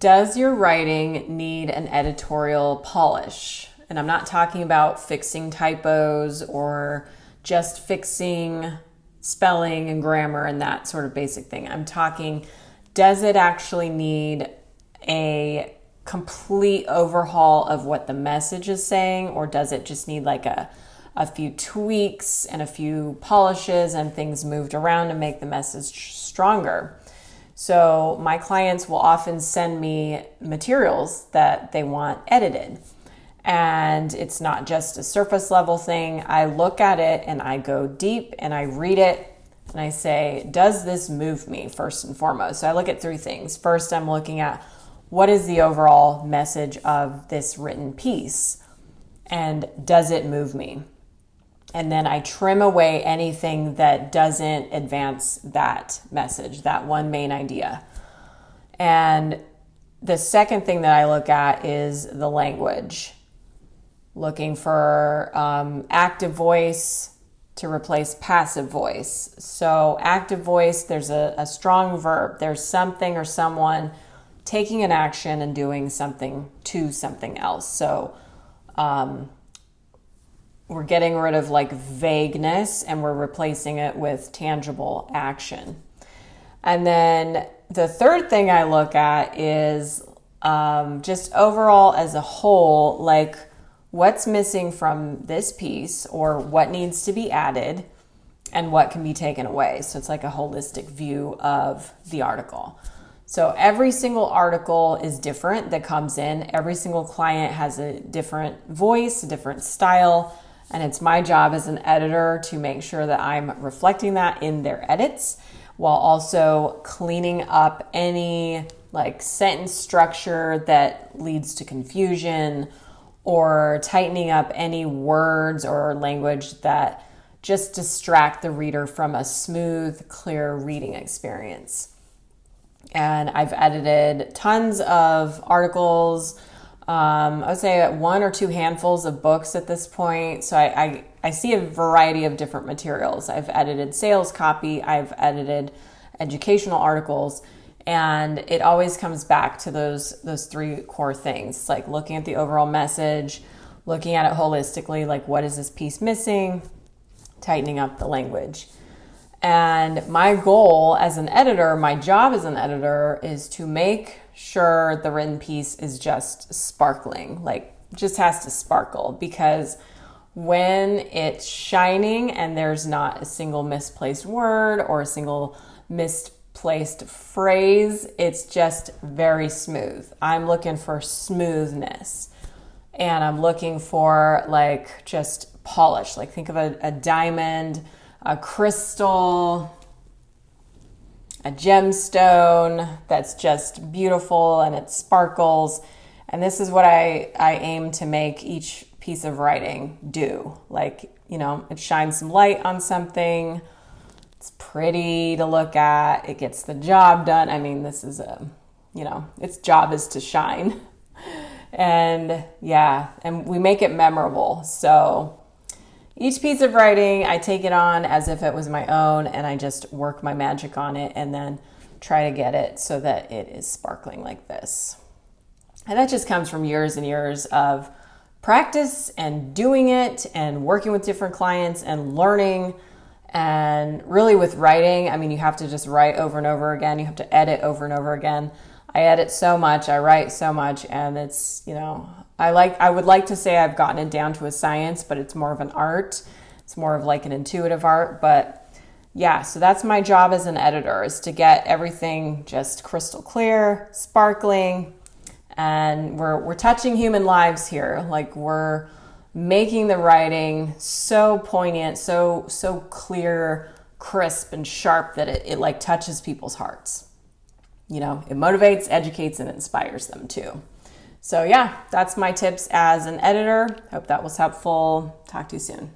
Does your writing need an editorial polish? And I'm not talking about fixing typos or just fixing spelling and grammar and that sort of basic thing. I'm talking, does it actually need a complete overhaul of what the message is saying, or does it just need like a few tweaks and a few polishes and things moved around to make the message stronger? So my clients will often send me materials that they want edited. And it's not just a surface level thing. I look at it and I go deep and I read it and I say, does this move me first and foremost? So I look at three things. First, I'm looking at what is the overall message of this written piece and does it move me? And then I trim away anything that doesn't advance that message, that one main idea. And the second thing that I look at is the language. Looking for active voice to replace passive voice. So active voice, there's a strong verb. There's something or someone taking an action and doing something to something else. So we're getting rid of like vagueness and we're replacing it with tangible action. And then the third thing I look at is just overall as a whole, like what's missing from this piece or what needs to be added and what can be taken away. So it's like a holistic view of the article. So every single article is different that comes in. Every single client has a different voice, a different style. And it's my job as an editor to make sure that I'm reflecting that in their edits while also cleaning up any like sentence structure that leads to confusion or tightening up any words or language that just distract the reader from a smooth, clear reading experience. And I've edited tons of articles, I would say one or two handfuls of books at this point. So I see a variety of different materials. I've edited sales copy, I've edited educational articles, and it always comes back to those three core things. It's like looking at the overall message, looking at it holistically, like what is this piece missing, tightening up the language. And my goal as an editor, my job as an editor is to make sure the written piece is just sparkling, like just has to sparkle, because when it's shining and there's not a single misplaced word or a single misplaced phrase, it's just very smooth. I'm looking for smoothness and I'm looking for like just polish. Like think of a diamond, a crystal, a gemstone that's just beautiful and it sparkles. And this is what I aim to make each piece of writing do. Like, you know, it shines some light on something. It's pretty to look at. It gets the job done. I mean, this is its job is to shine. And yeah, and we make it memorable. So each piece of writing, I take it on as if it was my own and I just work my magic on it and then try to get it so that it is sparkling like this. And that just comes from years and years of practice and doing it and working with different clients and learning. And really with writing, I mean, you have to just write over and over again. You have to edit over and over again. I edit so much, I write so much, and it's, you know, I would like to say I've gotten it down to a science, but it's more of an art. It's more of like an intuitive art. But yeah, so that's my job as an editor, is to get everything just crystal clear, sparkling, and we're touching human lives here. Like we're making the writing so poignant, so clear, crisp, and sharp that it like touches people's hearts. You know, it motivates, educates, and inspires them too. So yeah, that's my tips as an editor. Hope that was helpful. Talk to you soon.